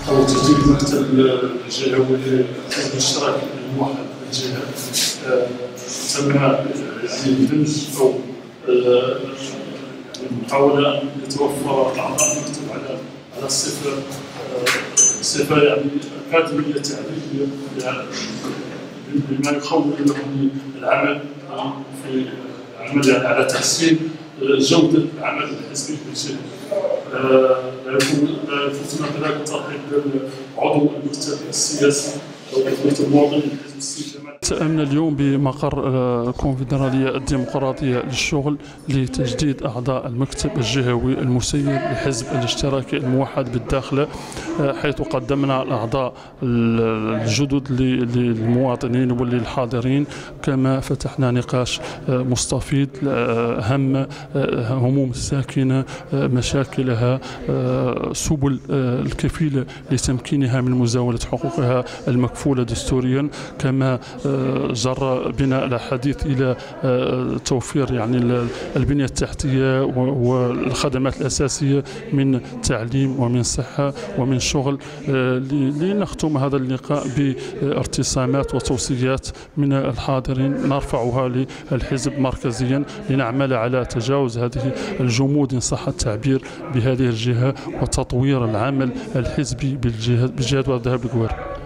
أو تجديد المكتب الجهوي للاشتراك الموحد بالجهات. تم يعني دمج أو محاولة أن يتوفر أعضاء المكتب على صفة يعني أكاديمية تعليمية بما يخول لهم العمل في العمل يعني على تحسين جودة العمل الحزبي بالجهة. لا يفوتنا كذلك ترحيب بعضو المكتب السياسي أو المواطن الحزب السياسي. تأمنا اليوم بمقر الكونفدرالية الديمقراطية للشغل لتجديد أعضاء المكتب الجهوي المسير لحزب الاشتراكي الموحد بالداخلة، حيث قدمنا الأعضاء الجدد للمواطنين وللحاضرين، كما فتحنا نقاش مستفيض أهم هموم الساكنة، مشاكلها، سبل الكفيلة لتمكينها من مزاولة حقوقها المكفولة دستوريا، كما جر بنا الحديث إلى توفير يعني البنية التحتية والخدمات الأساسية من تعليم ومن صحة ومن شغل، لنختم هذا اللقاء بارتسامات وتوصيات من الحاضرين نرفعها للحزب مركزيا لنعمل على تجاوز هذه الجمود إن صح التعبير بهذه الجهة وتطوير العمل الحزبي بالجهاد والذهاب الجوار.